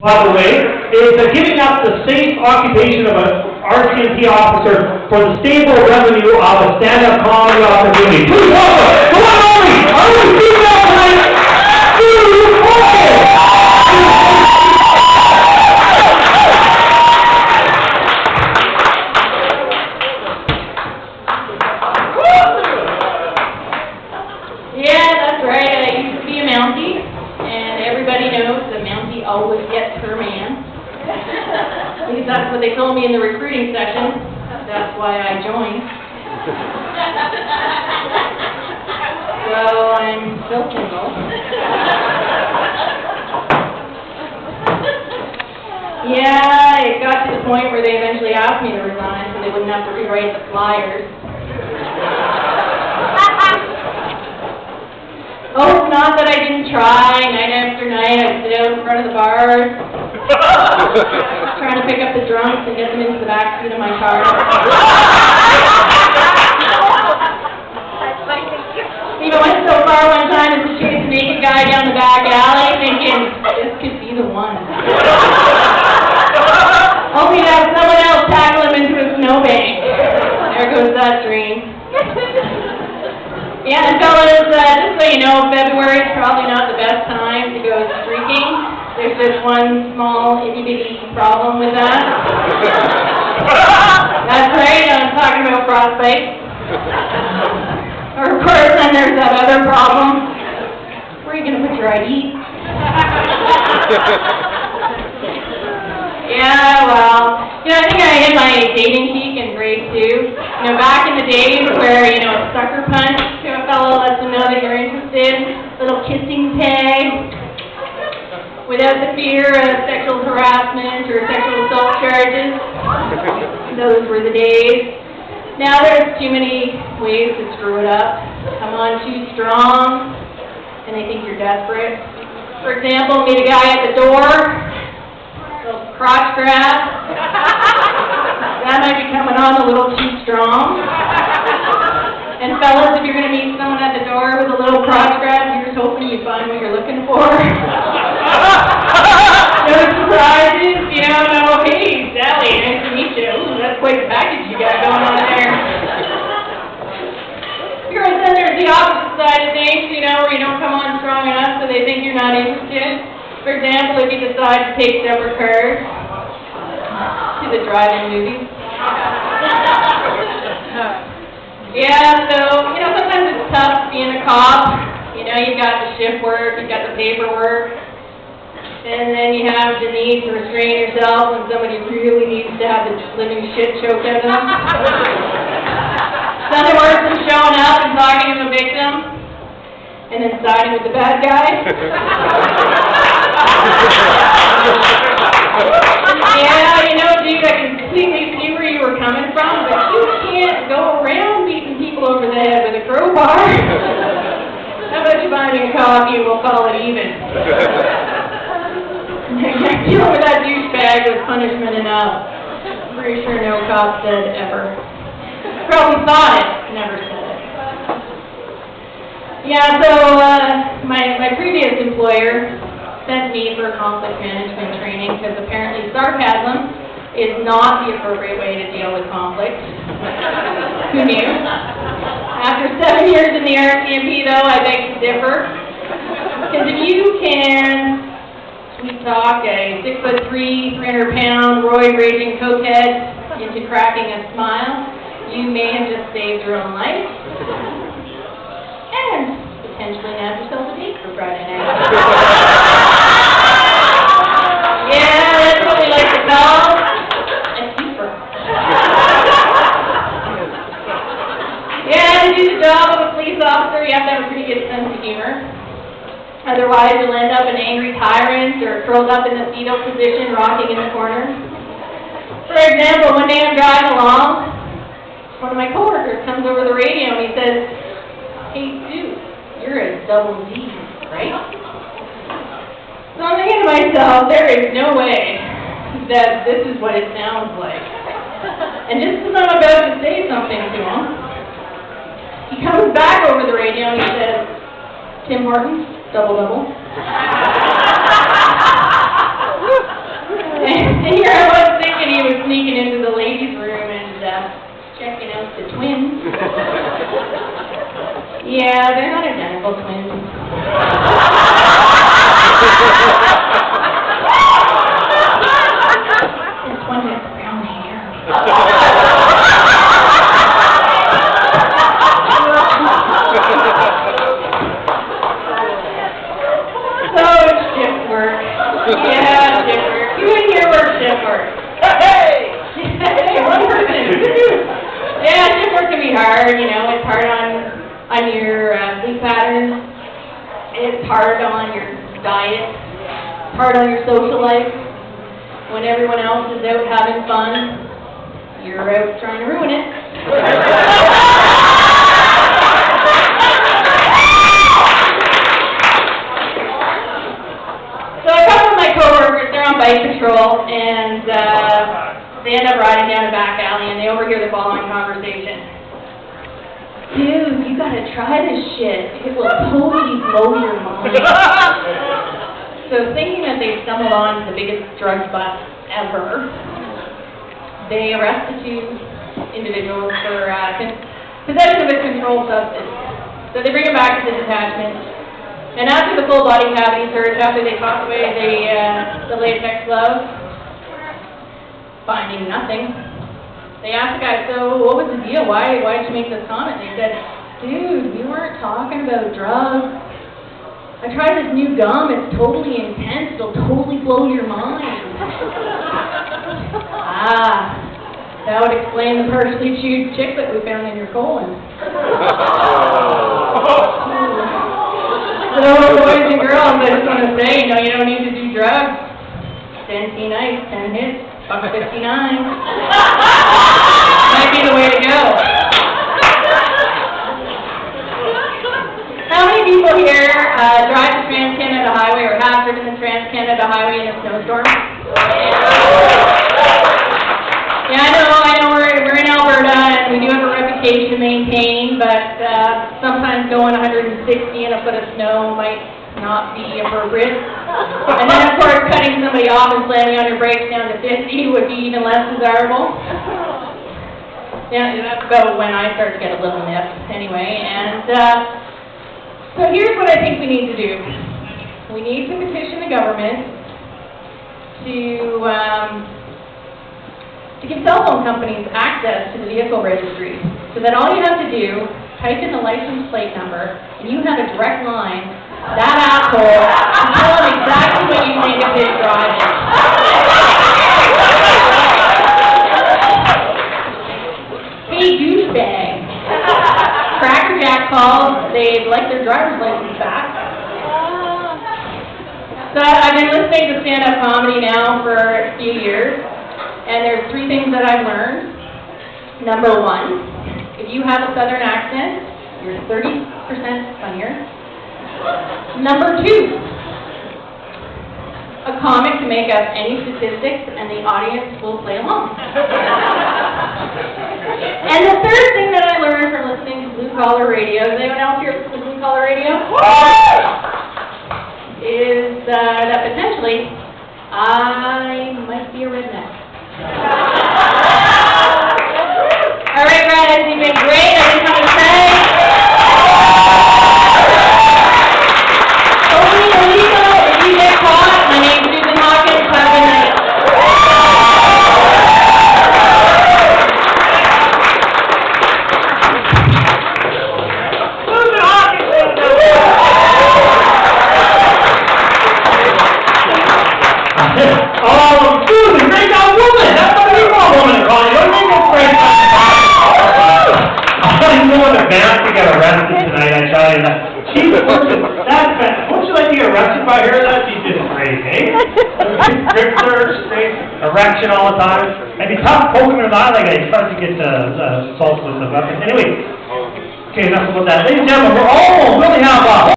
by the way, is giving up the safe occupation of an RCMP officer for the stable revenue of a stand-up comedy opportunity. Please welcome, come on, Army female tonight, Yeah, that's right. I used to be a Mountie, and everybody knows that Mountie always gets her man. At least that's what they told me in the recruiting session. That's why I joined. So I'm still single. Yeah, it got to the point where they eventually asked me to resign so they wouldn't have to rewrite the flyers. Oh, it's not that I didn't try. Night after night, I'd sit out in front of the bars, trying to pick up the drunks and get them into the back seat of my car. Even went so far one time as to chase a naked guy down the back alley, thinking, this could be the one. Only to have someone else tackle him into a snowbank. There goes that dream. Yeah, and fellas, just so you know, February is probably not the best time to go streaking. There's just one small, itty-bitty problem with that. That's right, I'm talking about frostbite. Or, of course, then there's that other problem. Where are you going to put your ID? Yeah, well, I think I hit my dating peak in grade 2. Back in the days where, a sucker punch to a fellow lets them know that you're interested, little kissing tag, without the fear of sexual harassment or sexual assault charges. Those were the days. Now there's too many ways to screw it up. Come on too strong, and they think you're desperate. For example, meet a guy at the door, little crotch grab. That might be coming on a little too strong. And fellas, if you're going to meet someone at the door with a little crotch grab, you're just hoping you find what you're looking for. No surprises, no, hey, Sally, nice to meet you. Ooh, that's quite the package you got going on there. Then there's the opposite side of things, where you don't come on strong enough so they think you're not interested. For example, if you decide to take separate cars to the drive-in movie. Yeah, so, sometimes it's tough being a cop. You've got the shift work, you've got the paperwork, and then you have the need to restrain yourself when somebody really needs to have the living shit choked out of them. Nothing worse than showing up and talking to the victim, and then siding with the bad guy. Yeah, dude, I can completely see where you were coming from, but you can't go around beating people over the head with a crowbar. How about you buying a coffee and we'll call it even? Dealing with that douchebag was punishment enough. Pretty sure no cop said ever. Probably thought it, never said it. Yeah, so my previous employer sent me for conflict management training because apparently sarcasm is not the appropriate way to deal with conflict. Who knew? After 7 years in the RCMP, though, I beg to differ. Because if you can sweet talk a 6'3", 300-pound, roid-raging cokehead into cracking a smile, you may have just saved your own life. And potentially nab yourself a date for Friday night. Yeah, that's what we like to call a keeper. Yeah, to do the job of a police officer, you have to have a pretty good sense of humor. Otherwise, you'll end up an angry tyrant or curled up in the fetal position, rocking in the corner. For example, one day I'm driving along, one of my coworkers comes over the radio and he says, "Hey, dude, you're a double D, right?" So I'm thinking to myself, there is no way that this is what it sounds like. And just as I'm about to say something to him, he comes back over the radio and he says, "Tim Hortons, double double." Yeah, they're not identical twins. This one has brown hair. So it's shift work. Yeah, shift work. You in here work shift work. Hey! Hey, one person. Yeah, shift work can be hard, you know, it's hard on your sleep patterns, it's hard on your diet, it's hard on your social life. When everyone else is out having fun, you're out trying to ruin it. So a couple of my coworkers, they're on bike patrol, and they end up riding down a back alley, and they overhear the following conversation. Dude, you gotta try this shit. It will totally blow your mind. So thinking that they've stumbled on the biggest drug bust ever, they arrest the two individuals for possession of a controlled substance. So they bring them back to the detachment. And after the full body cavity search, after they toss away the latex gloves, finding nothing, they asked the guy, so what was the deal? Why did you make this comment? They said, dude, we weren't talking about drugs. I tried this new gum. It's totally intense. It'll totally blow your mind. That would explain the partially chewed chiclet we found in your colon. So, boys and girls, I just want to say, you don't need to do drugs. 10 teen ice, 10 hits. $1.59. Might be the way to go. How many people here drive the Trans-Canada Highway or have driven the Trans-Canada Highway in a snowstorm? Yeah, I know we're in Alberta and we do have a reputation to maintain, but sometimes going 160 in a foot of snow might not be appropriate. And then, of course, cutting somebody off and slamming on your brakes down to 50 would be even less desirable. Yeah, that's about when I start to get a little nipped, anyway. And so here's what I think we need to do. We need to petition the government to give cell phone companies access to the vehicle registry, so that all you have to do, type in the license plate number, and you have a direct line. That asshole, tell him exactly what you think of his driving. Hey, douchebag. Cracker Jack calls, they'd like their driver's license back. So I've been listening to stand-up comedy now for a few years, and there's 3 things that I've learned. Number 1, if you have a southern accent, you're 30% funnier. Number 2, a comic can make up any statistics and the audience will play along. And the third thing that I learned from listening to Blue Collar Radio, is anyone else here listen to Blue Collar Radio? Is that potentially I might be a redneck. All right, guys, you've been great. I just want to say, totally illegal if you get caught. My name's Susan Hawkins. Have a good night. Susan Hawkins. Oh, Susan, great job, woman. That's what we want, woman to call you. Don't make us great job. I don't know what a band to get arrested tonight, I tell you that. She's working. That's bad. Wouldn't you like to get arrested by her? That she's just great, eh? Grip her, straight, erection all the time. It'd be tough poking her in the eye like that. You start to get assault with the weapons. Anyway, okay, enough about that. Ladies and gentlemen, we're all really have